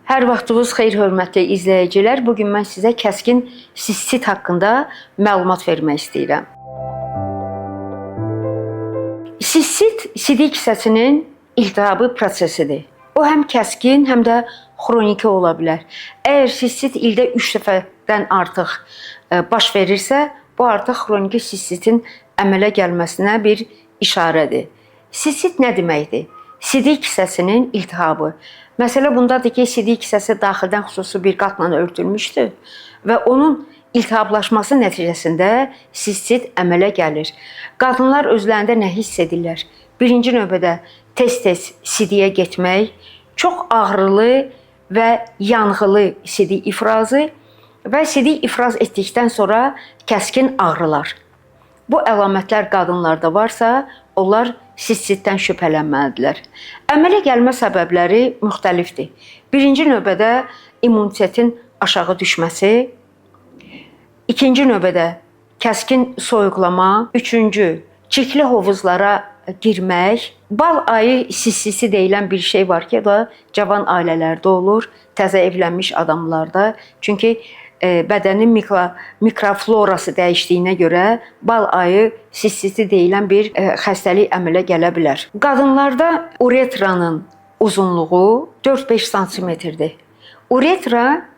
Hər vaxtınız xeyir, hörmətli izləyicilər. Bugün mən sizə kəskin sistit haqqında məlumat vermək istəyirəm. Sistit sidik hissəsinin iltihabı prosesidir. O həm kəskin, həm də xroniki ola bilər. Əgər sistit ildə 3 dəfədən artıq baş verirsə, bu artıq xroniki sistitin əmələ gəlməsinə bir işarədir. Sistit nə deməkdir? Sidik hissəsinin iltihabı. Məsələ bundadır ki, sidik hissəsi daxildən xüsusi bir qatla örtülmüşdür və onun iltihablaşması nəticəsində sistit əmələ gəlir. Qadınlar özlərində nə hiss edirlər? Birinci növbədə tez-tez sidiyə getmək, çox ağrılı və yanğılı sidik ifrazı və sidik ifraz etdikdən sonra kəskin ağrılar. Bu əlamətlər qadınlarda varsa, onlar sistitdən şübhələnməlidirlər. Əmələ gəlmə səbəbləri müxtəlifdir. Birinci növbədə immunitetin aşağı düşməsi, ikinci növbədə kəskin soyuqlama, üçüncü çirkli hovuzlara girmək. Bal ayı sistisi deyilən bir şey var ki, o da cavan ailələrdə olur, təzə evlənmiş adamlarda. Çünki bədənin mikroflorası dəyişdiyinə görə bal ayı sistiti deyilən bir xəstəlik əmələ gələ bilər. Qadınlarda uretranın uzunluğu 4-5 sm-dir. Uretra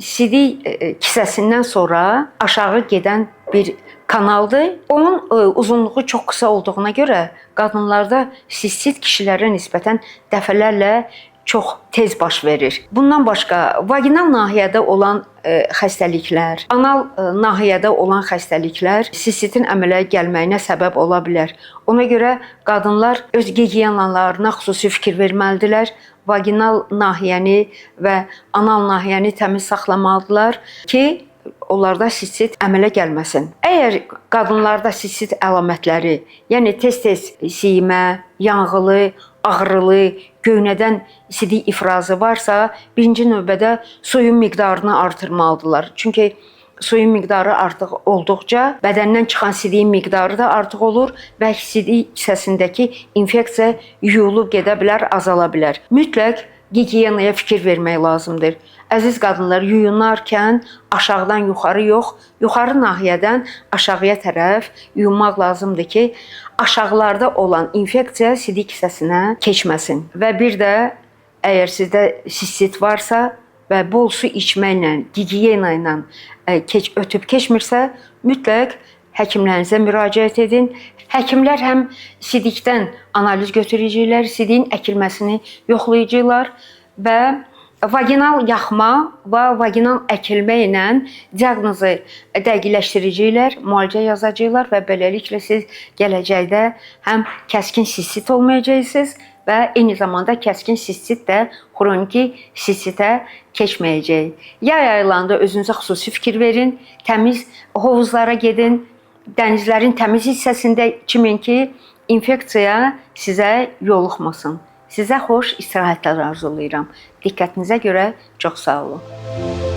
sidik kisəsindən sonra aşağı gedən bir kanaldır. Onun uzunluğu çox qısa olduğuna görə qadınlarda sistit kişilərə nisbətən dəfələrlə çox tez baş verir. Bundan başqa, vaginal nahiyədə olan xəstəliklər, anal nahiyədə olan xəstəliklər sistitin əmələ gəlməyinə səbəb ola bilər. Ona görə qadınlar öz gigiyenalarına xüsusi fikir verməlidirlər. Vaginal nahiyəni və anal nahiyəni təmiz saxlamalıdırlar ki, onlarda sistit əmələ gəlməsin. Əgər qadınlarda sistit əlamətləri, yəni tez-tez siyimə, yanğılı, ağrılı, göynədən sidik ifrazı varsa, birinci növbədə suyun miqdarını artırmalıdırlar. Çünki suyun miqdarı artıq olduqca bədəndən çıxan sidiyin miqdarı da artıq olur və sidik hissəsindəki infeksiya yuyulub gedə bilər, azala bilər. Mütləq gigiyenaya fikir vermək lazımdır. Əziz qadınlar, yuyunarkən aşağıdan yuxarı yox, yuxarı nahiyədən aşağıya tərəf yuyunmaq lazımdır ki, aşağılarda olan infeksiya sidik hissəsinə keçməsin. Və bir də əgər sizdə sistit varsa və bol su içməklə, gigiyena ilə ötüb keçmirsə, mütləq həkimlərinizə müraciət edin. Həkimlər həm sidikdən analiz götürəcəklər, sidiyin əkilməsini yoxlayacaqlar və vaginal yaxma və vaginal əkilmə ilə diaqnozu dəqiqləşdirəcəklər, müalicə yazacaqlar və beləliklə siz gələcəkdə həm kəskin sistit olmayacaqsınız və eyni zamanda kəskin sistit də xroniki sistitə keçməyəcək. Yay aylarında özünüzə xüsusi fikir verin, təmiz hovuzlara gedin, dənizlərin təmiz hissəsində çimin ki, infeksiya sizə yoluxmasın. Sizə xoş istirahətlər arzulayıram. Diqqətinizə görə çox sağ olun.